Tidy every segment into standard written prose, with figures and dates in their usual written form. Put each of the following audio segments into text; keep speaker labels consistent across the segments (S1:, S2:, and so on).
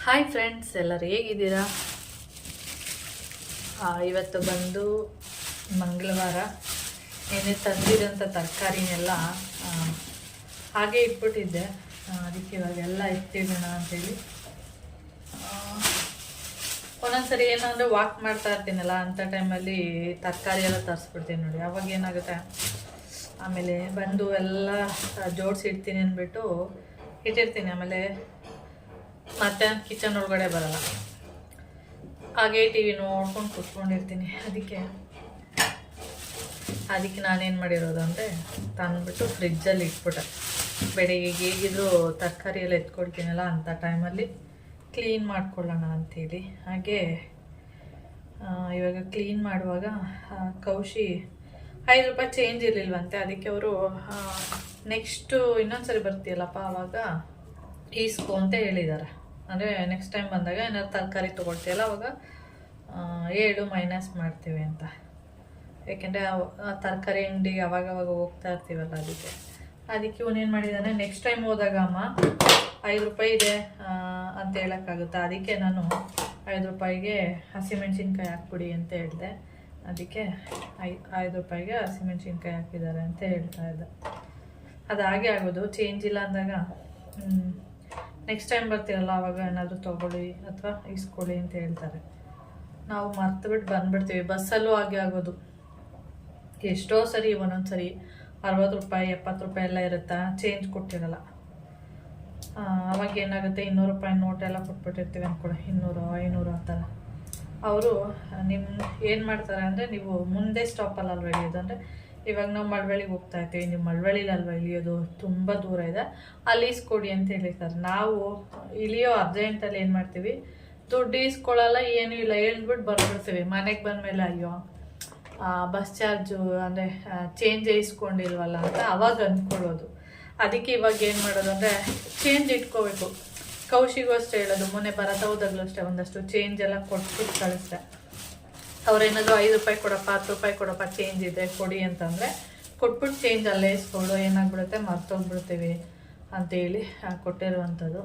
S1: Hi friends, ಎಲ್ಲರೂ ಹೇಗಿದ್ದೀರಾ? ಇವತ್ತು ಬಂದು ಮಂಗಳವಾರ. ಏನೇ ತಂದಿರೋಂಥ ತರಕಾರಿನೆಲ್ಲ ಹಾಗೆ ಇಟ್ಬಿಟ್ಟಿದ್ದೆ. ಅದಕ್ಕೆ ಇವಾಗೆಲ್ಲ ಎತ್ತಿಡೋಣ ಅಂಥೇಳಿ. ಒಂದೊಂದ್ಸರಿ ಏನಂದರೆ ವಾಕ್ ಮಾಡ್ತಾ ಇರ್ತೀನಲ್ಲ, ಅಂಥ ಟೈಮಲ್ಲಿ ತರಕಾರಿ ಎಲ್ಲ ತರಿಸ್ಬಿಡ್ತೀನಿ ನೋಡಿ. ಅವಾಗ ಏನಾಗುತ್ತೆ, ಆಮೇಲೆ ಬಂದು ಎಲ್ಲ ಜೋಡಿಸಿಡ್ತೀನಿ ಅಂದ್ಬಿಟ್ಟು ಇಟ್ಟಿರ್ತೀನಿ. ಆಮೇಲೆ ಮತ್ತೆ ಕಿಚನ್ ಒಳಗಡೆ ಬರಲ್ಲ, ಹಾಗೆ ಟಿ ವಿ ನೋಡ್ಕೊಂಡು ಕೂತ್ಕೊಂಡಿರ್ತೀನಿ. ಅದಕ್ಕೆ ನಾನೇನು ಮಾಡಿರೋದು ಅಂದರೆ ತಂದುಬಿಟ್ಟು ಫ್ರಿಜ್ಜಲ್ಲಿ ಇಟ್ಬಿಟ್ಟೆ. ಬೆಳಿಗ್ಗೆ ಹೇಗಿದ್ರು ತರಕಾರಿ ಎಲ್ಲ ಎತ್ಕೊಡ್ತೀನಲ್ಲ, ಅಂಥ ಟೈಮಲ್ಲಿ ಕ್ಲೀನ್ ಮಾಡ್ಕೊಳ್ಳೋಣ ಅಂಥೇಳಿ. ಹಾಗೆ ಇವಾಗ ಕ್ಲೀನ್ ಮಾಡುವಾಗ ಕೌಶಿ 5 ರೂಪಾಯಿ ಚೇಂಜ್ ಇರಲಿಲ್ವಂತೆ. ಅದಕ್ಕೆ ಅವರು ನೆಕ್ಸ್ಟು ಇನ್ನೊಂದ್ಸರಿ ಬರ್ತೀಯಲ್ಲಪ್ಪ ಆವಾಗ ಈಸ್ಕೊ ಅಂತ ಹೇಳಿದ್ದಾರೆ. ಅಂದರೆ ನೆಕ್ಸ್ಟ್ ಟೈಮ್ ಬಂದಾಗ ಏನಾದ್ರು ತರಕಾರಿ ತೊಗೊಳ್ತೀಯಲ್ಲ ಅವಾಗ 7 ಮೈನಸ್ ಮಾಡ್ತೀವಿ ಅಂತ. ಯಾಕೆಂದರೆ ತರಕಾರಿ ಅಂಗಡಿಗೆ ಅವಾಗವಾಗ ಹೋಗ್ತಾ ಇರ್ತೀವಲ್ಲ, ಅದಕ್ಕೆ ಇವನೇನು ಮಾಡಿದ್ದಾನೆ, ನೆಕ್ಸ್ಟ್ ಟೈಮ್ ಹೋದಾಗ ಅಮ್ಮ 5 ರೂಪಾಯಿ ಇದೆ ಅಂತ ಹೇಳೋಕ್ಕಾಗುತ್ತಾ, ಅದಕ್ಕೆ ನಾನು 5 ರೂಪಾಯಿಗೆ ಹಸಿಮೆಣ್ಸಿನ್ಕಾಯಿ ಹಾಕ್ಬಿಡಿ ಅಂತ ಹೇಳಿದೆ. ಅದಕ್ಕೆ 5 ರೂಪಾಯಿಗೆ ಹಸಿಮೆಣ್ಸಿನ್ಕಾಯಿ ಹಾಕಿದ್ದಾರೆ ಅಂತ ಹೇಳ್ತಾ ಇದ್ದೆ. ಅದು ಹಾಗೆ ಆಗೋದು, ಚೇಂಜ್ ಇಲ್ಲ ಅಂದಾಗ ನೆಕ್ಸ್ಟ್ ಟೈಮ್ ಬರ್ತೀರಲ್ಲ ಆವಾಗ ಏನಾದರೂ ತೊಗೊಳ್ಳಿ ಅಥವಾ ಇಸ್ಕೊಳ್ಳಿ ಅಂತ ಹೇಳ್ತಾರೆ. ನಾವು ಮರ್ತುಬಿಟ್ಟು ಬಂದುಬಿಡ್ತೀವಿ. ಬಸ್ಸಲ್ಲೂ ಹಾಗೆ ಆಗೋದು. ಎಷ್ಟೋ ಸರಿ ಒಂದೊಂದು ಸರಿ 60 ರೂಪಾಯಿ 70 ರೂಪಾಯಿ ಎಲ್ಲ ಇರುತ್ತಾ, ಚೇಂಜ್ ಕೊಟ್ಟಿರಲ್ಲ. ಅವಾಗ ಏನಾಗುತ್ತೆ, 200 ರೂಪಾಯಿ ನೋಟೆಲ್ಲ ಕೊಟ್ಬಿಟ್ಟಿರ್ತೀವಿ ಅಂದ್ಕೊಳ್ಳಿ, 200 500 ಆ ಥರ. ಅವರು ಏನು ಮಾಡ್ತಾರೆ ಅಂದರೆ, ನೀವು ಮುಂದೆ ಸ್ಟಾಪಲ್ಲಿ ಅಲ್ವಾ ಇಳಿಯೋದು, ಅಂದರೆ ಇವಾಗ ನಾವು ಮಳವಳ್ಳಿಗೆ ಹೋಗ್ತಾ ಇರ್ತೀವಿ, ನೀವು ಮಳವಳ್ಳಿಲಿ ಅಲ್ವಾ ಇಳಿಯೋದು, ತುಂಬ ದೂರ ಇದೆ, ಅಲ್ಲಿ ಈಸ್ಕೊಡಿ ಅಂತ ಹೇಳಿರ್ತಾರೆ. ನಾವು ಇಳಿಯೋ ಅರ್ಜೆಂಟಲ್ಲಿ ಏನು ಮಾಡ್ತೀವಿ, ದುಡ್ಡು ಈಸ್ಕೊಳ್ಳಲ್ಲ, ಏನೂ ಇಲ್ಲ, ಹೇಳ್ಬಿಟ್ಟು ಬಂದ್ಬಿಡ್ತೀವಿ. ಮನೆಗೆ ಬಂದಮೇಲೆ ಅಯ್ಯೋ ಬಸ್ ಚಾರ್ಜು ಅಂದರೆ ಚೇಂಜ್ ಇಸ್ಕೊಂಡಿಲ್ವಲ್ಲ ಅಂತ ಅವಾಗ ಅಂದ್ಕೊಳ್ಳೋದು. ಅದಕ್ಕೆ ಇವಾಗ ಏನು ಮಾಡೋದು ಅಂದರೆ ಚೇಂಜ್ ಇಟ್ಕೋಬೇಕು. ಕೌಶಿಗೂ ಅಷ್ಟೇ ಹೇಳೋದು, ಮೊನ್ನೆ ಹೋದಾಗಲೂ ಅಷ್ಟೇ ಒಂದಷ್ಟು ಚೇಂಜ್ ಎಲ್ಲ ಕೊಟ್ಬಿಟ್ಟು ಕಳಿಸ್ದೆ. ಅವ್ರೇನಾದರೂ 5 ರೂಪಾಯಿ ಕೊಡಪ್ಪ 10 ರೂಪಾಯಿ ಕೊಡಪ್ಪ ಚೇಂಜ್ ಇದೆ ಕೊಡಿ ಅಂತಂದರೆ ಕೊಟ್ಬಿಟ್ಟು ಚೇಂಜ್ ಅಲ್ಲೇ ಇಸ್ಕೊಂಡು ಏನಾಗ್ಬಿಡುತ್ತೆ, ಮರ್ತೋಗ್ಬಿಡ್ತೀವಿ ಅಂತೇಳಿ ಕೊಟ್ಟಿರುವಂಥದ್ದು.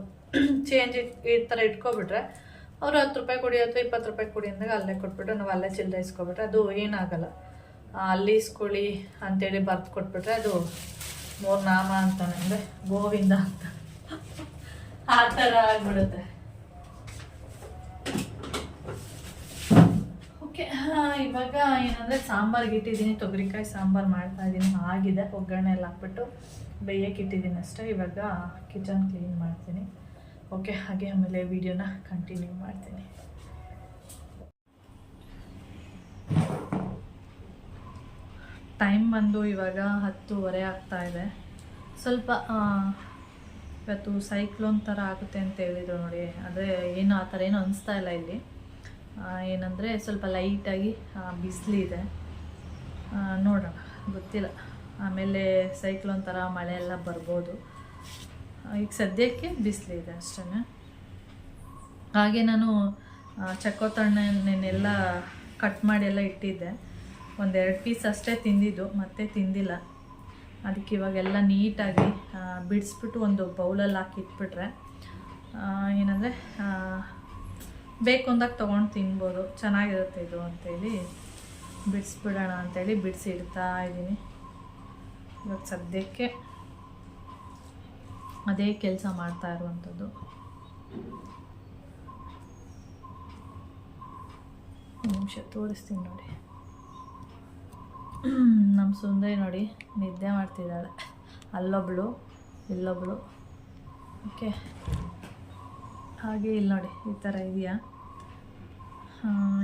S1: ಚೇಂಜ್ ಈ ಥರ ಇಟ್ಕೊಬಿಟ್ರೆ ಅವರು 10 ರೂಪಾಯಿ ಕೊಡಿ ಅಥವಾ 20 ರೂಪಾಯಿ ಕೊಡಿ ಅಂದಾಗ ಅಲ್ಲೇ ಕೊಟ್ಬಿಟ್ಟು ನಾವು ಅಲ್ಲೇ ಚಿಲ್ಲರೆ ಇಸ್ಕೊಬಿಟ್ರೆ ಅದು ಏನಾಗಲ್ಲ. ಅಲ್ಲಿ ಇಸ್ಕೊಳ್ಳಿ ಅಂತೇಳಿ ಬರ್ದು ಕೊಟ್ಬಿಟ್ರೆ ಅದು 3 ನಾಮ ಅಂತಾನೆ, ಅಂದರೆ ಗೋವಿಂದ ಅಂತ ಆ ಥರ ಆಗ್ಬಿಡುತ್ತೆ. ಓಕೆ, ಇವಾಗ ಏನಂದರೆ ಸಾಂಬಾರ್ಗೆ ಇಟ್ಟಿದ್ದೀನಿ, ತೊಗರಿಕಾಯಿ ಸಾಂಬಾರು ಮಾಡ್ತಾಯಿದ್ದೀನಿ. ಆಗಿದೆ, ಒಗ್ಗರಣೆ ಎಲ್ಲ ಹಾಕ್ಬಿಟ್ಟು ಬೇಯಕ್ಕೆ ಇಟ್ಟಿದ್ದೀನಿ ಅಷ್ಟೇ. ಇವಾಗ ಕಿಚನ್ ಕ್ಲೀನ್ ಮಾಡ್ತೀನಿ. ಓಕೆ, ಹಾಗೆ ಆಮೇಲೆ ವಿಡಿಯೋನ ಕಂಟಿನ್ಯೂ ಮಾಡ್ತೀನಿ. ಟೈಮ್ ಬಂದು ಇವಾಗ 10:30 ಆಗ್ತಾಯಿದೆ. ಸ್ವಲ್ಪ ಇವತ್ತು ಸೈಕ್ಲೋನ್ ಥರ ಆಗುತ್ತೆ ಅಂತ ಹೇಳಿದ್ರು ನೋಡಿ. ಆದರೆ ಏನು ಆ ಥರ ಏನು ಅನಿಸ್ತಾ ಇಲ್ಲ ಇಲ್ಲಿ. ಏನಂದರೆ ಸ್ವಲ್ಪ ಲೈಟಾಗಿ ಬಿಸಿಲಿದೆ, ನೋಡೋಣ, ಗೊತ್ತಿಲ್ಲ. ಆಮೇಲೆ ಸೈಕ್ಲೋನ್ ಥರ ಮಳೆ ಎಲ್ಲ ಬರ್ಬೋದು. ಈಗ ಸದ್ಯಕ್ಕೆ ಬಿಸಿಲಿದೆ ಅಷ್ಟೇ. ಹಾಗೆ ನಾನು ಚಕ್ಕೋತಣ್ಣನೆಲ್ಲ ಕಟ್ ಮಾಡಿ ಎಲ್ಲ ಇಟ್ಟಿದ್ದೆ. 1-2 ಪೀಸ್ ಅಷ್ಟೇ ತಿಂದಿದ್ದು, ಮತ್ತೆ ತಿಂದಿಲ್ಲ. ಅದಕ್ಕೆ ಇವಾಗೆಲ್ಲ ನೀಟಾಗಿ ಬಿಡಿಸ್ಬಿಟ್ಟು ಒಂದು ಬೌಲಲ್ಲಿ ಹಾಕಿ ಇಟ್ಬಿಟ್ರೆ ಏನಂದರೆ ಬೇಕು ಅಂದಾಗ ತೊಗೊಂಡು ತಿನ್ಬೋದು, ಚೆನ್ನಾಗಿರುತ್ತೆ ಇದು ಅಂತೇಳಿ ಬಿಡಿಸ್ಬಿಡೋಣ ಅಂಥೇಳಿ ಬಿಡಿಸಿಡ್ತಾ ಇದ್ದೀನಿ. ಇವಾಗ ಸದ್ಯಕ್ಕೆ ಅದೇ ಕೆಲಸ ಮಾಡ್ತಾ ಇರುವಂಥದ್ದು. ನಿಮಿಷ ತೋರಿಸ್ತೀನಿ ನೋಡಿ. ನಮ್ಮ ಸುಂದರಿ ನೋಡಿ ನಿದ್ದೆ ಮಾಡ್ತಿದ್ದಾಳೆ, ಅಲ್ಲೊಬ್ಳು ಇಲ್ಲೊಬ್ಳು. ಓಕೆ, ಹಾಗೆ ಇಲ್ಲಿ ನೋಡಿ ಈ ಥರ ಇದೆಯಾ.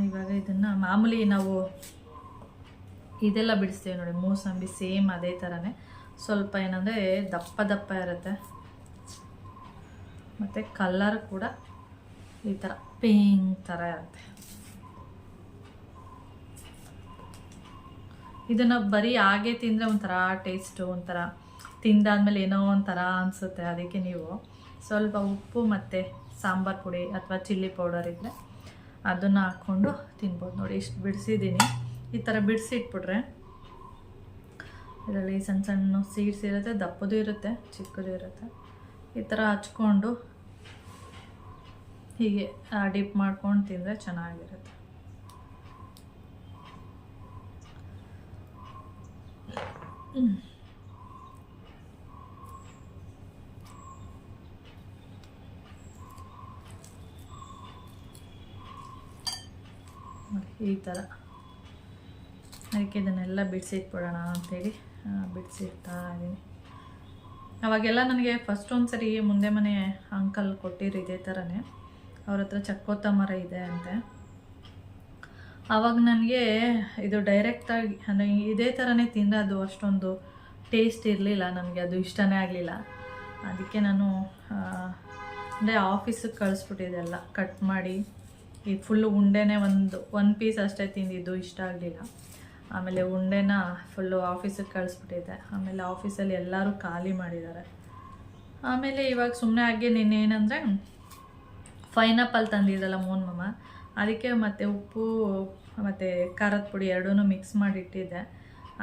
S1: ಇವಾಗ ಇದನ್ನು ಮಾಮೂಲಿ ನಾವು ಇದೆಲ್ಲ ಬಿಡಿಸ್ತೀವಿ ನೋಡಿ, ಮೂಸಂಬಿ ಸೇಮ್ ಅದೇ ಥರನೇ. ಸ್ವಲ್ಪ ಏನಂದರೆ ದಪ್ಪ ದಪ್ಪ ಇರುತ್ತೆ, ಮತ್ತು ಕಲರ್ ಕೂಡ ಈ ಥರ ಪಿಂಕ್ ಥರ ಇರುತ್ತೆ. ಇದನ್ನು ಬರೀ ಹಾಗೆ ತಿಂದರೆ ಒಂಥರ ಟೇಸ್ಟು, ಒಂಥರ ತಿಂದಾದ್ಮೇಲೆ ಏನೋ ಒಂಥರ ಅನಿಸುತ್ತೆ. ಅದಕ್ಕೆ ನೀವು ಸ್ವಲ್ಪ ಉಪ್ಪು ಮತ್ತು ಸಾಂಬಾರು ಪುಡಿ ಅಥವಾ ಚಿಲ್ಲಿ ಪೌಡರ್ ಇದ್ದರೆ ಅದನ್ನು ಹಾಕ್ಕೊಂಡು ತಿನ್ಬೋದು ನೋಡಿ. ಇಷ್ಟು ಬಿಡಿಸಿದ್ದೀನಿ. ಈ ಥರ ಬಿಡಿಸಿಟ್ಬಿಟ್ರೆ ಇದರಲ್ಲಿ ಸಣ್ಣ ಸಣ್ಣ ಸೀಡ್ಸ್ ಇರುತ್ತೆ, ದಪ್ಪದು ಇರುತ್ತೆ, ಚಿಕ್ಕದು ಇರುತ್ತೆ. ಈ ಥರ ಹಚ್ಕೊಂಡು ಹೀಗೆ ಡಿಪ್ ಮಾಡ್ಕೊಂಡು ತಿಂದರೆ ಚೆನ್ನಾಗಿರುತ್ತೆ. ಈ ಥರ ಅದಕ್ಕೆ ಇದನ್ನೆಲ್ಲ ಬಿಡಿಸಿಟ್ಬಿಡೋಣ ಅಂತೇಳಿ ಬಿಡಿಸಿಡ್ತಾ ಇದ್ದೀನಿ. ಅವಾಗೆಲ್ಲ ನನಗೆ ಫಸ್ಟ್ ಒಂದು ಸರಿ ಮುಂದೆ ಮನೆ ಅಂಕಲ್ ಕೊಟ್ಟಿರು ಇದೇ ಥರನೇ, ಅವ್ರ ಹತ್ರ ಚಕ್ಕೋತ ಮರ ಇದೆ ಅಂತೆ. ಆವಾಗ ನನಗೆ ಇದು ಡೈರೆಕ್ಟಾಗಿ ಅಂದರೆ ಇದೇ ಥರನೇ ತಿಂದರೆ ಅದು ಅಷ್ಟೊಂದು ಟೇಸ್ಟ್ ಇರಲಿಲ್ಲ, ನನಗೆ ಅದು ಇಷ್ಟನೇ ಆಗಲಿಲ್ಲ. ಅದಕ್ಕೆ ನಾನು ಅಂದರೆ ಆಫೀಸಿಗೆ ಕಳಿಸ್ಬಿಟ್ಟಿದೆ ಎಲ್ಲ ಕಟ್ ಮಾಡಿ. ಈಗ ಫುಲ್ಲು ಉಂಡೆನೇ ಒಂದು ಪೀಸ್ ಅಷ್ಟೇ ತಿಂದಿದ್ದು, ಇಷ್ಟ ಆಗಲಿಲ್ಲ. ಆಮೇಲೆ ಉಂಡೆನ ಫುಲ್ಲು ಆಫೀಸಿಗೆ ಕಳಿಸ್ಬಿಟ್ಟಿದ್ದೆ. ಆಮೇಲೆ ಆಫೀಸಲ್ಲಿ ಎಲ್ಲರೂ ಖಾಲಿ ಮಾಡಿದ್ದಾರೆ. ಆಮೇಲೆ ಇವಾಗ ಸುಮ್ಮನೆ ಹಾಗೆ ನಿನ್ನೇನಂದರೆ ಪೈನಾಪಲ್ ತಂದಿದ್ದಲ್ಲ ಮೋನ್ ಅದಕ್ಕೆ ಮತ್ತು ಉಪ್ಪು ಮತ್ತು ಖಾರದ ಪುಡಿ ಎರಡೂ ಮಿಕ್ಸ್ ಮಾಡಿಟ್ಟಿದ್ದೆ.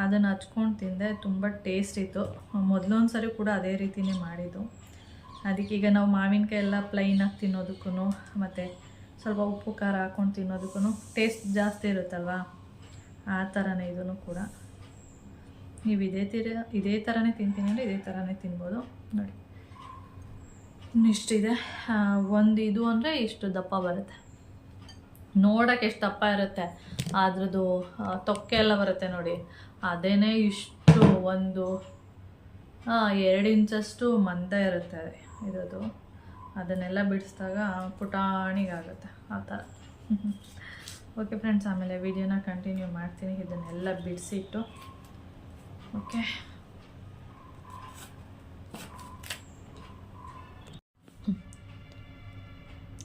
S1: ಅದನ್ನು ಹಚ್ಕೊಂಡು ತಿಂದೆ, ತುಂಬ ಟೇಸ್ಟ್ ಇತ್ತು. ಮೊದಲೊಂದು ಸರಿ ಕೂಡ ಅದೇ ರೀತಿಯೇ ಮಾಡಿದ್ದು. ಅದಕ್ಕೀಗ ನಾವು ಮಾವಿನಕಾಯಿ ಎಲ್ಲ ಪ್ಲೈನಾಗಿ ತಿನ್ನೋದಕ್ಕೂ ಮತ್ತು ಸ್ವಲ್ಪ ಉಪ್ಪು ಖಾರ ಹಾಕ್ಕೊಂಡು ತಿನ್ನೋದಕ್ಕೂ ಟೇಸ್ಟ್ ಜಾಸ್ತಿ ಇರುತ್ತಲ್ವ, ಆ ಥರನೇ ಇದೂ ಕೂಡ. ನೀವು ಇದೇ ಥರನೇ ತಿಂತೀನಿ ಅಂದರೆ ಇದೇ ಥರನೇ ತಿನ್ಬೋದು. ನೋಡಿ ಇನ್ನಿಷ್ಟಿದೆ. ಒಂದು ಇದು ಅಂದರೆ ಇಷ್ಟು ದಪ್ಪ ಬರುತ್ತೆ, ನೋಡೋಕ್ಕೆ ಎಷ್ಟು ದಪ್ಪ ಇರುತ್ತೆ, ಅದ್ರದ್ದು ತೊಕ್ಕೆ ಎಲ್ಲ ಬರುತ್ತೆ ನೋಡಿ, ಅದೇನೇ ಇಷ್ಟು ಒಂದು 2 ಇಂಚಷ್ಟು ಮಂದ ಇರುತ್ತೆ ಇರೋದು. ಅದನ್ನೆಲ್ಲ ಬಿಡಿಸಿದಾಗ ಪುಟಾಣಿಗಾಗುತ್ತೆ ಆ ಥರ. ಓಕೆ ಫ್ರೆಂಡ್ಸ್, ಆಮೇಲೆ ವಿಡಿಯೋನ ಕಂಟಿನ್ಯೂ ಮಾಡ್ತೀನಿ ಇದನ್ನೆಲ್ಲ ಬಿಡಿಸಿಟ್ಟು. ಓಕೆ,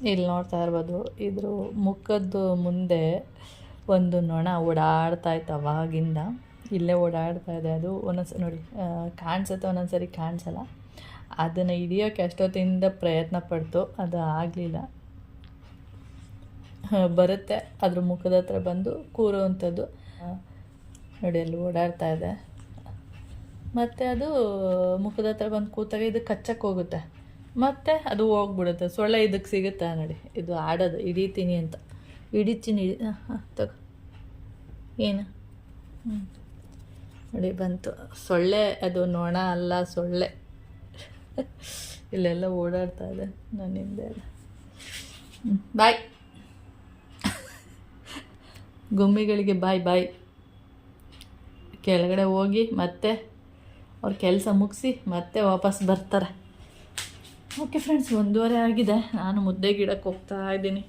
S1: ಇಲ್ಲಿ ನೋಡ್ತಾ ಇರ್ಬೋದು, ಇದ್ರ ಮುಖದ್ದು ಮುಂದೆ ಒಂದು ನೊಣ ಓಡಾಡ್ತಾ ಇತ್ತು ಅವಾಗಿಂದ. ಇಲ್ಲೇ ಓಡಾಡ್ತಾ ಇದೆ ಅದು. ಒಂದೊಂದು ನೋಡಿ ಕಾಣಿಸುತ್ತೆ, ಒಂದೊಂದು ಸರಿ ಕಾಣಿಸಲ್ಲ. ಅದನ್ನು ಹಿಡಿಯೋಕ್ಕೆ ಅಷ್ಟೊತ್ತಿಂದ ಪ್ರಯತ್ನ ಪಡ್ತು, ಅದು ಆಗಲಿಲ್ಲ. ಬರುತ್ತೆ ಅದ್ರ ಮುಖದ ಹತ್ರ ಬಂದು ಕೂರುವಂಥದ್ದು ನೋಡಿ, ಅಲ್ಲಿ ಓಡಾಡ್ತಾ ಇದೆ. ಮತ್ತು ಅದು ಮುಖದ ಹತ್ರ ಬಂದು ಕೂತಾಗ ಇದು ಕಚ್ಚಕ್ಕೆ ಹೋಗುತ್ತೆ, ಮತ್ತು ಅದು ಹೋಗ್ಬಿಡುತ್ತೆ. ಸೊಳ್ಳೆ ಇದಕ್ಕೆ ಸಿಗುತ್ತೆ ನೋಡಿ, ಇದು ಆಡೋದು ಹಿಡಿತೀನಿ ಅಂತ. ಹಿಡಿತೀನಿ ತಗೋ ಏನು ನೋಡಿ ಬಂತು ಸೊಳ್ಳೆ. ಅದು ನೊಣ ಅಲ್ಲ, ಸೊಳ್ಳೆ. ಇಲ್ಲೆಲ್ಲ ಓಡಾಡ್ತಾ ಇದೆ ನನ್ನಿಂದ. ಬಾಯ್ ಗುಮ್ಮಿಗಳಿಗೆ, ಬಾಯ್ ಬಾಯ್. ಕೆಳಗಡೆ ಹೋಗಿ ಮತ್ತೆ ಅವ್ರ ಕೆಲಸ ಮುಗಿಸಿ ಮತ್ತೆ ವಾಪಸ್ ಬರ್ತಾರೆ. ಓಕೆ ಫ್ರೆಂಡ್ಸ್, 1:30 ಆಗಿದೆ. ನಾನು ಮುದ್ದೆ ಗಿಡಕ್ಕೆ ಹೋಗ್ತಾ ಇದ್ದೀನಿ.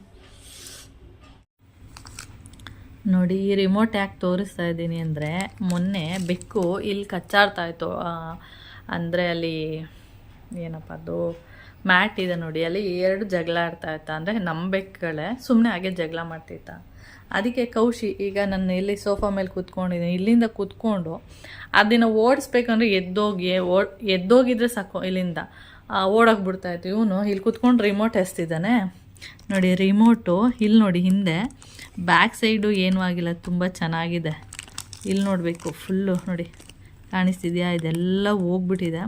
S1: ನೋಡಿ ಈ ರಿಮೋಟ್ ಯಾಕೆ ತೋರಿಸ್ತಾ ಇದ್ದೀನಿ ಅಂದರೆ, ಮೊನ್ನೆ ಬೆಕ್ಕು ಇಲ್ಲಿ ಕಚ್ಚಾಡ್ತಾಯಿತ್ತು. ಅಂದರೆ ಅಲ್ಲಿ ಏನಪ್ಪ ಅದು ಮ್ಯಾಟ್ ಇದೆ ನೋಡಿ, ಅಲ್ಲಿ 2 ಜಗಳ ಆಡ್ತಾಯಿತ್ತ. ಅಂದರೆ ನಮ್ಮ ಬೆಕ್ಕುಗಳೇ ಸುಮ್ಮನೆ ಹಾಗೆ ಜಗಳ ಮಾಡ್ತಿತ್ತ. ಅದಕ್ಕೆ ಕೌಶಿ ಈಗ ನನ್ನ ಇಲ್ಲಿ ಸೋಫಾ ಮೇಲೆ ಕೂತ್ಕೊಂಡಿದ್ದೀನಿ, ಇಲ್ಲಿಂದ ಕೂತ್ಕೊಂಡು ಅದನ್ನು ಓಡಿಸ್ಬೇಕಂದ್ರೆ ಎದ್ದೋಗಿದ್ರೆ ಸಾಕು, ಇಲ್ಲಿಂದ ಓಡೋಗ್ಬಿಡ್ತಾಯಿತ್ತು. ಇವನು ಇಲ್ಲಿ ಕೂತ್ಕೊಂಡು ರಿಮೋಟ್ ಎಸ್ತಿದ್ದಾನೆ ನೋಡಿ. ರಿಮೋಟು ಇಲ್ಲಿ ನೋಡಿ, ಹಿಂದೆ ಬ್ಯಾಕ್ ಸೈಡು ಏನೂ ಆಗಿಲ್ಲ, ತುಂಬ ಚೆನ್ನಾಗಿದೆ. ಇಲ್ಲಿ ನೋಡಬೇಕು, ಫುಲ್ಲು ನೋಡಿ ಕಾಣಿಸ್ತಿದೆಯಾ, ಇದೆಲ್ಲ ಹೋಗ್ಬಿಟ್ಟಿದೆ.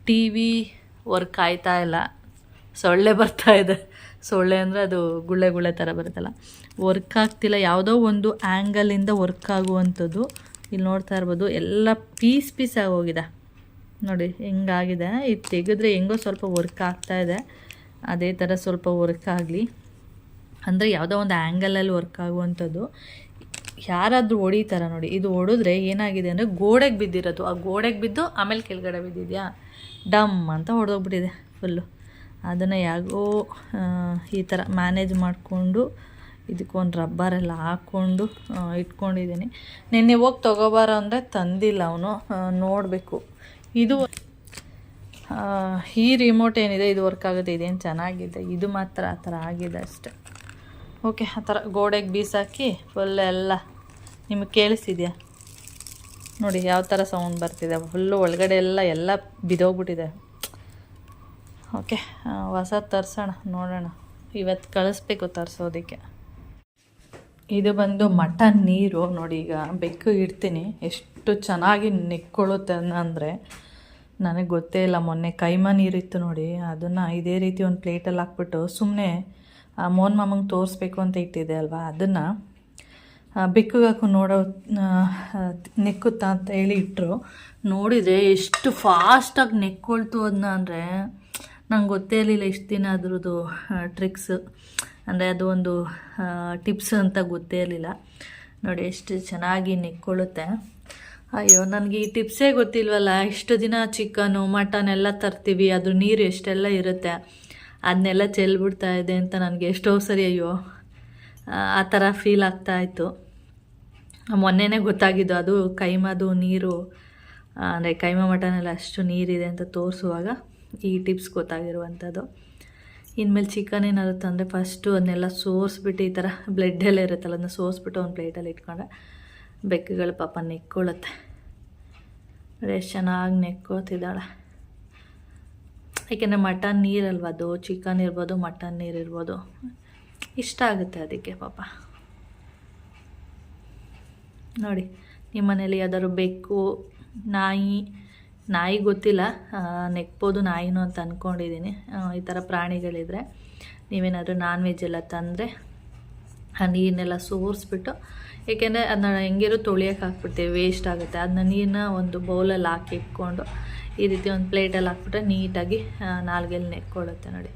S1: ಟಿ ವಿ ವರ್ಕ್ ಆಯ್ತಾ ಇಲ್ಲ, ಸೊಳ್ಳೆ ಬರ್ತಾಯಿದೆ. ಸೊಳ್ಳೆ ಅಂದರೆ ಅದು ಗುಳ್ಳೆ ಥರ ಬರುತ್ತಲ್ಲ, ವರ್ಕ್ ಆಗ್ತಿಲ್ಲ. ಯಾವುದೋ ಒಂದು ಆ್ಯಂಗಲಿಂದ ವರ್ಕ್ ಆಗುವಂಥದ್ದು. ಇಲ್ಲಿ ನೋಡ್ತಾ ಇರ್ಬೋದು, ಎಲ್ಲ ಪೀಸ್ ಆಗೋಗಿದೆ ನೋಡಿ, ಹೆಂಗಾಗಿದೆ. ಇದು ತೆಗೆದ್ರೆ ಹೆಂಗೋ ಸ್ವಲ್ಪ ವರ್ಕ್ ಆಗ್ತಾಯಿದೆ. ಅದೇ ಥರ ಸ್ವಲ್ಪ ವರ್ಕ್ ಆಗಲಿ ಅಂದರೆ ಯಾವುದೋ ಒಂದು ಆ್ಯಂಗಲಲ್ಲಿ ವರ್ಕ್ ಆಗುವಂಥದ್ದು. ಯಾರಾದರೂ ಹೊಡಿತಾರ ನೋಡಿ, ಇದು ಹೊಡಿದ್ರೆ ಏನಾಗಿದೆ ಅಂದರೆ ಗೋಡೆಗೆ ಬಿದ್ದಿರೋದು, ಆ ಗೋಡೆಗೆ ಬಿದ್ದು ಆಮೇಲೆ ಕೆಳಗಡೆ ಬಿದ್ದಿದೆಯಾ, ಡಮ್ ಅಂತ ಹೊಡೆದೋಗ್ಬಿಟ್ಟಿದೆ ಫುಲ್ಲು. ಅದನ್ನು ಯಾಗೋ ಈ ಥರ ಮ್ಯಾನೇಜ್ ಮಾಡಿಕೊಂಡು ಇದಕ್ಕೊಂದು ರಬ್ಬರೆಲ್ಲ ಹಾಕ್ಕೊಂಡು ಇಟ್ಕೊಂಡಿದ್ದೀನಿ. ನಿನ್ನೆ ಹೋಗಿ ತೊಗೊಬಾರೋ ಅಂದರೆ ತಂದಿಲ್ಲ ಅವನು, ನೋಡಬೇಕು. ಇದು ಈ ರಿಮೋಟ್ ಏನಿದೆ ಇದು ವರ್ಕ್ ಆಗುತ್ತೆ, ಇದೇನು ಚೆನ್ನಾಗಿದೆ. ಇದು ಮಾತ್ರ ಆ ಥರ ಆಗಿದೆ ಅಷ್ಟೆ. ಓಕೆ, ಆ ಥರ ಗೋಡೆಗೆ ಬೀಸಾಕಿ ಫುಲ್ ಎಲ್ಲ ನಿಮಗೆ ಕೇಳಿಸ್ತಿದೆಯಾ ನೋಡಿ, ಯಾವ ಥರ ಸೌಂಡ್ ಬರ್ತಿದೆ. ಫುಲ್ಲು ಒಳಗಡೆ ಎಲ್ಲ ಬಿದ್ದೋಗ್ಬಿಟ್ಟಿದೆ. ಓಕೆ, ಹೊಸ ತರಿಸೋಣ, ನೋಡೋಣ. ಇವತ್ತು ಕಳಿಸ್ಬೇಕು ತರಿಸೋದಕ್ಕೆ. ಇದು ಬಂದು ಮಟನ್ ನೀರು ನೋಡಿ. ಈಗ ಬೆಕ್ಕು ಇಡ್ತೀನಿ, ಎಷ್ಟು ಚೆನ್ನಾಗಿ ನೆಕ್ಕೊಳ್ಳುತ್ತೆ ಅಂದರೆ ನನಗೆ ಗೊತ್ತೇ ಇಲ್ಲ. ಮೊನ್ನೆ ಕೈಮಾ ನೀರಿತ್ತು ನೋಡಿ, ಅದನ್ನು ಇದೇ ರೀತಿ ಒಂದು ಪ್ಲೇಟಲ್ಲಿ ಹಾಕ್ಬಿಟ್ಟು ಸುಮ್ಮನೆ ಮೋಹನ್ ಮಾಮಂಗೆ ತೋರಿಸ್ಬೇಕು ಅಂತ ಇಟ್ಟಿದ್ದೆ ಅಲ್ವಾ, ಅದನ್ನು ಬೆಕ್ಕಿಗೆ ಹಾಕು ನೋಡೋ ನೆಕ್ಕುತ್ತಾ ಅಂತ ಹೇಳಿ ಇಟ್ಟರು. ನೋಡಿದರೆ ಎಷ್ಟು ಫಾಸ್ಟಾಗಿ ನೆಕ್ಕೊಳ್ತು ಅದನ್ನ ಅಂದರೆ ನಂಗೆ ಗೊತ್ತೇ ಇರಲಿಲ್ಲ ಇಷ್ಟು ದಿನ ಅದ್ರದ್ದು ಟ್ರಿಕ್ಸ್ ಅಂದರೆ ಅದು ಒಂದು ಟಿಪ್ಸ್ ಅಂತ ಗೊತ್ತೇ ಇರಲಿಲ್ಲ. ನೋಡಿ ಎಷ್ಟು ಚೆನ್ನಾಗಿ ನೆಕ್ಕೊಳ್ಳುತ್ತೆ. ಅಯ್ಯೋ, ನನಗೆ ಈ ಟಿಪ್ಸೇ ಗೊತ್ತಿಲ್ವಲ್ಲ. ಇಷ್ಟು ದಿನ ಚಿಕನು ಮಟನ್ ಎಲ್ಲ ತರ್ತೀವಿ, ಅದ್ರ ನೀರು ಎಷ್ಟೆಲ್ಲ ಇರುತ್ತೆ, ಅದನ್ನೆಲ್ಲ ಚೆಲ್ಬಿಡ್ತಾ ಇದೆ ಅಂತ ನನಗೆ ಎಷ್ಟೋ ಸರಿ ಅಯ್ಯೋ ಆ ಥರ ಫೀಲ್ ಆಗ್ತಾಯಿತ್ತು. ಮೊನ್ನೆನೇ ಗೊತ್ತಾಗಿದ್ದು ಅದು ಕೈಮಾದು ನೀರು ಅಂದರೆ ಕೈಮಾ ಮಟನೆಲ್ಲ ಅಷ್ಟು ನೀರಿದೆ ಅಂತ ತೋರಿಸುವಾಗ ಈ ಟಿಪ್ಸ್ ಗೊತ್ತಾಗಿರುವಂಥದ್ದು. ಇನ್ಮೇಲೆ ಚಿಕನ್ ಏನಾದ್ರು ತಂದರೆ ಫಸ್ಟು ಅದನ್ನೆಲ್ಲ ಸೋರಿಸ್ಬಿಟ್ಟು, ಈ ಥರ ಬ್ಲಡ್ ಎಲ್ಲ ಇರುತ್ತಲ್ಲ ಅದನ್ನ ಸೋರಿಸ್ಬಿಟ್ಟು ಒಂದು ಪ್ಲೇಟಲ್ಲಿ ಇಟ್ಕೊಂಡ್ರೆ ಬೆಕ್ಕುಗಳು ಪಾಪ ನೆಕ್ಕೊಳ್ಳುತ್ತೆ. ಎಷ್ಟು ಚೆನ್ನಾಗಿ ನೆಕ್ಕೋತಿದ್ದಾಳೆ. ಏಕೆಂದರೆ ಮಟನ್ ನೀರಲ್ವ ಅದು, ಚಿಕನ್ ಇರ್ಬೋದು ಮಟನ್ ನೀರು ಇರ್ಬೋದು, ಇಷ್ಟ ಆಗುತ್ತೆ ಅದಕ್ಕೆ ಪಾಪ. ನೋಡಿ, ನಿಮ್ಮ ಮನೇಲಿ ಯಾವ್ದಾದ್ರು ಬೆಕ್ಕು, ನಾಯಿ ಗೊತ್ತಿಲ್ಲ, ನೆಕ್ಬೋದು ನಾಯಿನೂ ಅಂತ ಅಂದ್ಕೊಂಡಿದ್ದೀನಿ. ಈ ಥರ ಪ್ರಾಣಿಗಳಿದ್ರೆ ನೀವೇನಾದರೂ ನಾನ್ ವೆಜ್ ಎಲ್ಲ ತಂದರೆ ಆ ನೀರನ್ನೆಲ್ಲ ಸೋರಿಸ್ಬಿಟ್ಟು, ಏಕೆಂದರೆ ಅದನ್ನ ಹೆಂಗಿರೋ ತೊಳಿಯೋಕೆ ಹಾಕ್ಬಿಡ್ತೀವಿ, ವೇಸ್ಟ್ ಆಗುತ್ತೆ. ಅದನ್ನ ನೀರನ್ನ ಒಂದು ಬೌಲಲ್ಲಿ ಹಾಕಿ ಇಟ್ಕೊಂಡು ಈ ರೀತಿ ಒಂದು ಪ್ಲೇಟಲ್ಲಿ ಹಾಕ್ಬಿಟ್ರೆ ನೀಟಾಗಿ ನಾಲ್ಗೆಲ್ಲಿ ನೆಕ್ಕೊಳ್ಳುತ್ತೆ ನೋಡಿ.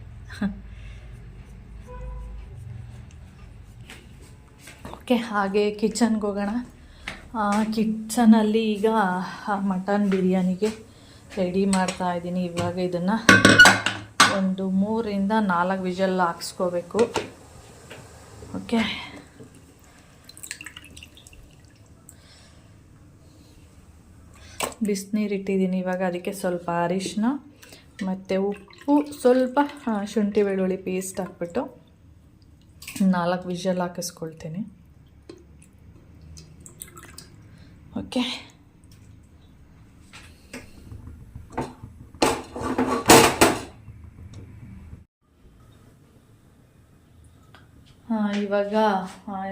S1: ಓಕೆ, ಹಾಗೆ ಕಿಚನ್ಗೆ ಹೋಗೋಣ. ಕಿಚನಲ್ಲಿ ಈಗ ಮಟನ್ ಬಿರಿಯಾನಿಗೆ ರೆಡಿ ಮಾಡ್ತಾಯಿದ್ದೀನಿ. ಇವಾಗ ಇದನ್ನು ಒಂದು 3ರಿಂದ 4 ವಿಷಲ್ ಹಾಕ್ಸ್ಕೋಬೇಕು. ಓಕೆ, ಬಿಸಿನೀರು ಇಟ್ಟಿದ್ದೀನಿ ಇವಾಗ. ಅದಕ್ಕೆ ಸ್ವಲ್ಪ ಅರಿಶಿನ ಮತ್ತು ಉಪ್ಪು, ಸ್ವಲ್ಪ ಶುಂಠಿ ಬೆಳ್ಳುಳ್ಳಿ ಪೇಸ್ಟ್ ಹಾಕ್ಬಿಟ್ಟು 4 ವಿಷಲ್ ಹಾಕಿಸ್ಕೊಳ್ತೀನಿ. ಓಕೆ, ಇವಾಗ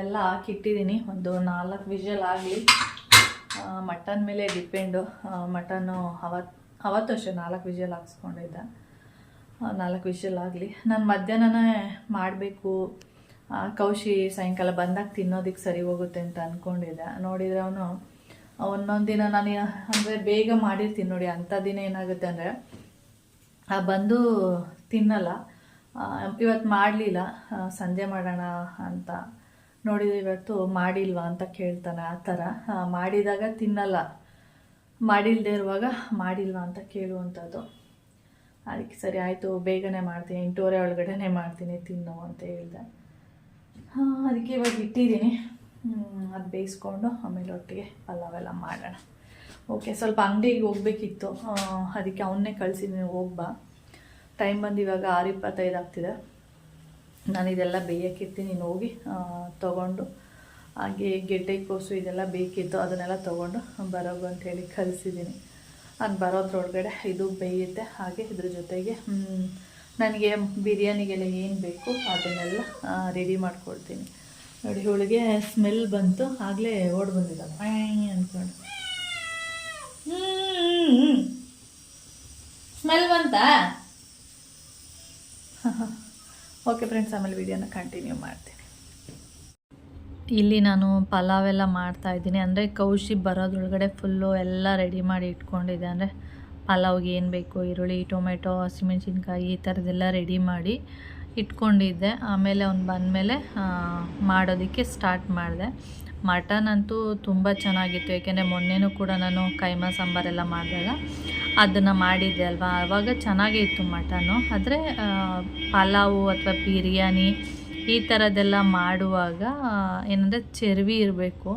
S1: ಎಲ್ಲ ಹಾಕಿಟ್ಟಿದ್ದೀನಿ. ಒಂದು 4 ವಿಷಲ್ ಆಗಲಿ. ಮಟನ್ ಮೇಲೆ ಡಿಪೆಂಡು. ಮಟನ್ನು ಅವತ್ತು ಅಷ್ಟೇ 4 ವಿಷಲ್ ಹಾಕ್ಸ್ಕೊಂಡಿದ್ದೆ. 4 ವಿಷಲ್ ಆಗಲಿ. ನಾನು ಮಧ್ಯಾಹ್ನನೇ ಮಾಡಬೇಕು, ಕೌಶಿ ಸಾಯಂಕಾಲ ಬಂದಾಗ ತಿನ್ನೋದಕ್ಕೆ ಸರಿ ಹೋಗುತ್ತೆ ಅಂತ ಅಂದ್ಕೊಂಡಿದ್ದೆ. ನೋಡಿದರೆ ಅವನು ಒಂದೊಂದು ದಿನ ನಾನು ಅಂದರೆ ಬೇಗ ಮಾಡಿರ್ತೀನಿ ನೋಡಿ, ಅಂಥ ದಿನ ಏನಾಗುತ್ತೆ ಅಂದರೆ ಬಂದು ತಿನ್ನಲ್ಲ. ಇವತ್ತು ಮಾಡಲಿಲ್ಲ, ಸಂಜೆ ಮಾಡೋಣ ಅಂತ ನೋಡಿದರೆ ಇವತ್ತು ಮಾಡಿಲ್ವಾ ಅಂತ ಕೇಳ್ತಾನೆ. ಆ ಥರ ಮಾಡಿದಾಗ ತಿನ್ನಲ್ಲ, ಮಾಡಿಲ್ಲದೆ ಇರುವಾಗ ಮಾಡಿಲ್ವಾ ಅಂತ ಕೇಳುವಂಥದ್ದು. ಅದಕ್ಕೆ ಸರಿ ಆಯಿತು, ಬೇಗನೆ ಮಾಡ್ತೀನಿ, 8:30 ಒಳಗಡೆ ಮಾಡ್ತೀನಿ, ತಿನ್ನು ಅಂತ ಹೇಳಿದೆ. ಅದಕ್ಕೆ ಇವಾಗ ಇಟ್ಟಿದ್ದೀನಿ. ಅದು ಬೇಯಿಸ್ಕೊಂಡು ಆಮೇಲೆ ಒಟ್ಟಿಗೆ ಪಲಾವೆಲ್ಲ ಮಾಡೋಣ. ಓಕೆ, ಸ್ವಲ್ಪ ಅಂಗಡಿಗೆ ಹೋಗ್ಬೇಕಿತ್ತು, ಅದಕ್ಕೆ ಅವನ್ನೇ ಕಳಿಸಿದ್ದೀನಿ, ಹೋಗ್ಬಾ. ಟೈಮ್ ಬಂದು ಇವಾಗ 6:25 ಆಗ್ತಿದೆ. ನಾನು ಇದೆಲ್ಲ ಬೇಯಕ್ಕಿರ್ತೀನಿ, ನೀನು ಹೋಗಿ ತೊಗೊಂಡು, ಹಾಗೆ ಗೆಡ್ಡೆಕೋಸು ಇದೆಲ್ಲ ಬೇಕಿತ್ತು, ಅದನ್ನೆಲ್ಲ ತೊಗೊಂಡು ಬರೋಗು ಅಂಥೇಳಿ ಕಳಿಸಿದ್ದೀನಿ. ನಾನು ಬರೋದ್ರೊಳಗಡೆ ಇದು ಬೇಯುತ್ತೆ. ಹಾಗೆ ಇದ್ರ ಜೊತೆಗೆ ನನಗೆ ಬಿರಿಯಾನಿಗೆಲ್ಲ ಏನು ಬೇಕು ಅದನ್ನೆಲ್ಲ ರೆಡಿ ಮಾಡ್ಕೊಳ್ತೀನಿ. ನೋಡಿ, ಇವಳಿಗೆ ಸ್ಮೆಲ್ ಬಂತು, ಆಗಲೇ ಓಡಿ ಬಂದಿದ್ದಾಳೆ ಅಂದ್ಕೊಂಡು. ಸ್ಮೆಲ್ ಬಂತಾ? ಓಕೆ ಫ್ರೆಂಡ್ಸ್, ಆಮೇಲೆ ವಿಡಿಯೋನ ಕಂಟಿನ್ಯೂ ಮಾಡ್ತೀನಿ. ಇಲ್ಲಿ ನಾನು ಪಲಾವೆಲ್ಲ ಮಾಡ್ತಾಯಿದ್ದೀನಿ. ಅಂದರೆ ಕೌಶಿ ಬರೋದ್ರೊಳಗಡೆ ಫುಲ್ಲು ಎಲ್ಲ ರೆಡಿ ಮಾಡಿ ಇಟ್ಕೊಂಡಿದ್ದೆ. ಅಂದರೆ ಪಲಾವ್ಗೆ ಏನು ಬೇಕು, ಈರುಳ್ಳಿ, ಟೊಮೆಟೊ, ಹಸಿಮೆಣ್ಸಿನ್ಕಾಯಿ, ಈ ಥರದ್ದೆಲ್ಲ ರೆಡಿ ಮಾಡಿ ಇಟ್ಕೊಂಡಿದ್ದೆ. ಆಮೇಲೆ ಅವ್ನು ಬಂದಮೇಲೆ ಮಾಡೋದಕ್ಕೆ ಸ್ಟಾರ್ಟ್ ಮಾಡಿದೆ. ಮಟನ್ ಅಂತೂ ತುಂಬ ಚೆನ್ನಾಗಿತ್ತು, ಏಕೆಂದರೆ ಮೊನ್ನೆನೂ ಕೂಡ ನಾನು ಕೈಮಾ ಸಾಂಬಾರೆಲ್ಲ ಮಾಡಿದಾಗ ಅದನ್ನು ಮಾಡಿದ್ದೆ ಅಲ್ವಾ, ಆವಾಗ ಚೆನ್ನಾಗೇ ಇತ್ತು ಮಟನ್ನು. ಆದರೆ ಪಲಾವು ಅಥವಾ ಬಿರಿಯಾನಿ ಈ ಥರದ್ದೆಲ್ಲ ಮಾಡುವಾಗ ಏನಂದರೆ ಚರ್ವಿ ಇರಬೇಕು,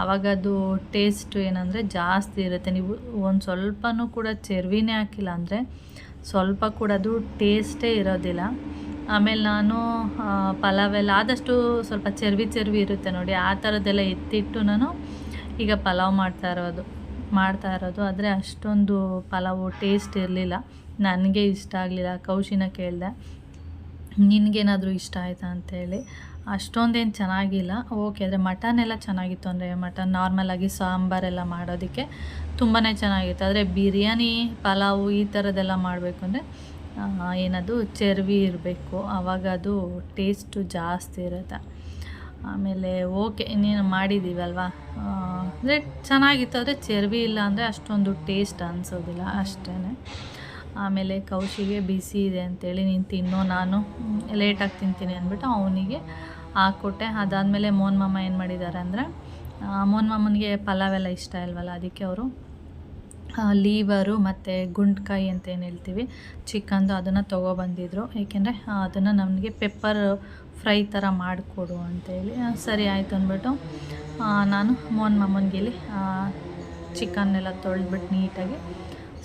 S1: ಆವಾಗ ಅದು ಟೇಸ್ಟ್ ಏನಂದರೆ ಜಾಸ್ತಿ ಇರುತ್ತೆ. ನೀವು ಒಂದು ಸ್ವಲ್ಪನೂ ಕೂಡ ಚರ್ವಿನೇ ಹಾಕಿಲ್ಲ ಅಂದರೆ ಸ್ವಲ್ಪ ಕೂಡ ಅದು ಟೇಸ್ಟೇ ಇರೋದಿಲ್ಲ. ಆಮೇಲೆ ನಾನು ಪಲಾವೆಲ್ಲ ಆದಷ್ಟು ಸ್ವಲ್ಪ ಚರ್ವಿ ಇರುತ್ತೆ ನೋಡಿ, ಆ ಥರದ್ದೆಲ್ಲ ಎತ್ತಿಟ್ಟು ನಾನು ಈಗ ಪಲಾವ್ ಮಾಡ್ತಾ ಇರೋದು. ಆದರೆ ಅಷ್ಟೊಂದು ಪಲಾವು ಟೇಸ್ಟ್ ಇರಲಿಲ್ಲ, ನನಗೆ ಇಷ್ಟ ಆಗಲಿಲ್ಲ. ಕೌಶಿನ ಕೇಳಿದೆ, ನಿನಗೇನಾದರೂ ಇಷ್ಟ ಆಯಿತಾ ಅಂತೇಳಿ. ಅಷ್ಟೊಂದೇನು ಚೆನ್ನಾಗಿಲ್ಲ. ಓಕೆ, ಆದರೆ ಮಟನ್ ಎಲ್ಲ ಚೆನ್ನಾಗಿತ್ತು. ಅಂದರೆ ಮಟನ್ ನಾರ್ಮಲಾಗಿ ಸಾಂಬಾರೆಲ್ಲ ಮಾಡೋದಕ್ಕೆ ತುಂಬಾ ಚೆನ್ನಾಗಿತ್ತು. ಆದರೆ ಬಿರಿಯಾನಿ, ಪಲಾವು ಈ ಥರದ್ದೆಲ್ಲ ಮಾಡಬೇಕು ಅಂದರೆ ಏನದು ಚರ್ವಿ ಇರಬೇಕು, ಆವಾಗ ಅದು ಟೇಸ್ಟು ಜಾಸ್ತಿ ಇರುತ್ತೆ. ಆಮೇಲೆ ಓಕೆ, ಇನ್ನೇನು ಮಾಡಿದ್ದೀವಲ್ವ, ಅಂದರೆ ಚೆನ್ನಾಗಿತ್ತು. ಆದರೆ ಚರ್ವಿ ಇಲ್ಲ ಅಂದರೆ ಅಷ್ಟೊಂದು ಟೇಸ್ಟ್ ಅನಿಸೋದಿಲ್ಲ ಅಷ್ಟೇ. ಆಮೇಲೆ ಕೌಶಿಗೆ ಬಿಸಿ ಇದೆ ಅಂತೇಳಿ ನೀನು ತಿನ್ನೋ, ನಾನು ಲೇಟಾಗಿ ತಿಂತೀನಿ ಅಂದ್ಬಿಟ್ಟು ಅವನಿಗೆ ಹಾಕ್ಕೊಟ್ಟೆ. ಅದಾದಮೇಲೆ ಮೋಹನ್ ಮಾಮ ಏನು ಮಾಡಿದ್ದಾರೆ ಅಂದರೆ, ಮೋಹನ್ ಮಾಮನಿಗೆ ಪಲಾವೆಲ್ಲ ಇಷ್ಟ ಇಲ್ವಲ್ಲ, ಅದಕ್ಕೆ ಅವರು ಲೀವರು ಮತ್ತು ಗುಂಡ್ಕಾಯಿ ಅಂತ ಏನು ಹೇಳ್ತೀವಿ ಚಿಕನ್ದು, ಅದನ್ನು ತೊಗೊಬಂದಿದ್ರು. ಏಕೆಂದರೆ ಅದನ್ನು ನಮಗೆ ಪೆಪ್ಪರ್ ಫ್ರೈ ಥರ ಮಾಡಿಕೊಡು ಅಂತೇಳಿ. ಸರಿ ಆಯಿತು ಅಂದ್ಬಿಟ್ಟು ನಾನು ಮೋಹನ್ ಮಾಮನಿಗೆ ಇಲ್ಲಿ ಚಿಕನ್ನೆಲ್ಲ ತೊಳೆದ್ಬಿಟ್ಟು ನೀಟಾಗಿ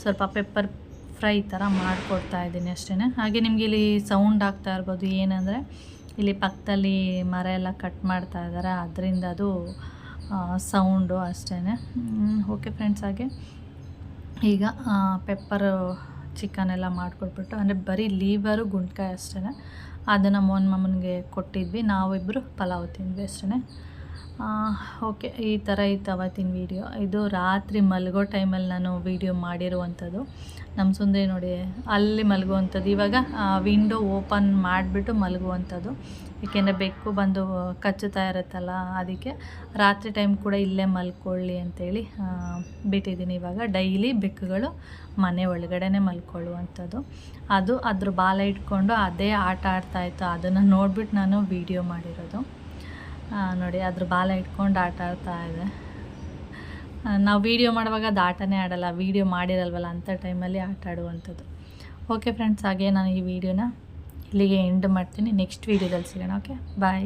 S1: ಸ್ವಲ್ಪ ಪೆಪ್ಪರ್ ಫ್ರೈ ಥರ ಮಾಡಿಕೊಡ್ತಾಯಿದ್ದೀನಿ ಅಷ್ಟೇ. ಹಾಗೆ ನಿಮಗೆ ಇಲ್ಲಿ ಸೌಂಡ್ ಆಗ್ತಾ ಇರ್ಬೋದು, ಏನಂದರೆ ಇಲ್ಲಿ ಪಕ್ಕದಲ್ಲಿ ಮರ ಎಲ್ಲ ಕಟ್ ಮಾಡ್ತಾ ಇದ್ದಾರೆ, ಅದರಿಂದ ಅದು ಸೌಂಡು ಅಷ್ಟೇ. ಓಕೆ ಫ್ರೆಂಡ್ಸ್, ಹಾಗೆ ಈಗ ಪೆಪ್ಪರ್ ಚಿಕನೆಲ್ಲ ಮಾಡಿಕೊಟ್ಬಿಟ್ಟು, ಅಂದರೆ ಬರೀ ಲೀವರು ಗುಂಡ್ಕಾಯಿ ಅಷ್ಟೇ, ಅದನ್ನು ಮೋಹನ್ ಮಾಮನಿಗೆ ಕೊಟ್ಟಿದ್ವಿ. ನಾವಿಬ್ಬರು ಪಲಾವ್ ತಿಂದ್ವಿ ಅಷ್ಟೇ. ಓಕೆ, ಈ ಥರ ಇತ್ತು ಅವತ್ತಿನ ವೀಡಿಯೋ. ಇದು ರಾತ್ರಿ ಮಲಗೋ ಟೈಮಲ್ಲಿ ನಾನು ವೀಡಿಯೋ ಮಾಡಿರುವಂಥದ್ದು. ನಮ್ಮ ಸುಂದರಿ ನೋಡಿ ಅಲ್ಲಿ ಮಲಗುವಂಥದ್ದು, ಇವಾಗ ವಿಂಡೋ ಓಪನ್ ಮಾಡಿಬಿಟ್ಟು ಮಲಗುವಂಥದ್ದು. ಏಕೆಂದರೆ ಬೆಕ್ಕು ಬಂದು ಕಚ್ಚುತ್ತಾ ಇರುತ್ತಲ್ಲ, ಅದಕ್ಕೆ ರಾತ್ರಿ ಟೈಮ್ ಕೂಡ ಇಲ್ಲೇ ಮಲ್ಕೊಳ್ಳಿ ಅಂತೇಳಿ ಬಿಟ್ಟಿದ್ದೀನಿ. ಇವಾಗ ಡೈಲಿ ಬೆಕ್ಕುಗಳು ಮನೆ ಒಳಗಡೆನೇ ಮಲ್ಕೊಳ್ಳುವಂಥದ್ದು. ಅದು ಅದ್ರ ಬಾಲ ಇಟ್ಕೊಂಡು ಅದೇ ಆಟ ಆಡ್ತಾಯಿತ್ತು, ಅದನ್ನು ನೋಡಿಬಿಟ್ಟು ನಾನು ವೀಡಿಯೋ ಮಾಡಿರೋದು. ನೋಡಿ, ಅದ್ರ ಬಾಲ ಇಟ್ಕೊಂಡು ಆಟ ಆಡ್ತಾ ಇದೆ. ನಾವು ವೀಡಿಯೋ ಮಾಡುವಾಗ ಅದು ಆಟನೇ ಆಡಲ್ಲ, ವೀಡಿಯೋ ಮಾಡಿರಲ್ವಲ್ಲ ಅಂಥ ಟೈಮಲ್ಲಿ ಆಟ ಆಡುವಂಥದ್ದು. ಓಕೆ ಫ್ರೆಂಡ್ಸ್, ಹಾಗೆ ನಾನು ಈ ವಿಡಿಯೋನ ಇಲ್ಲಿಗೆ ಎಂಡ್ ಮಾಡ್ತೀನಿ. ನೆಕ್ಸ್ಟ್ ವೀಡಿಯೋದಲ್ಲಿ ಸಿಗೋಣ. ಓಕೆ, ಬಾಯ್.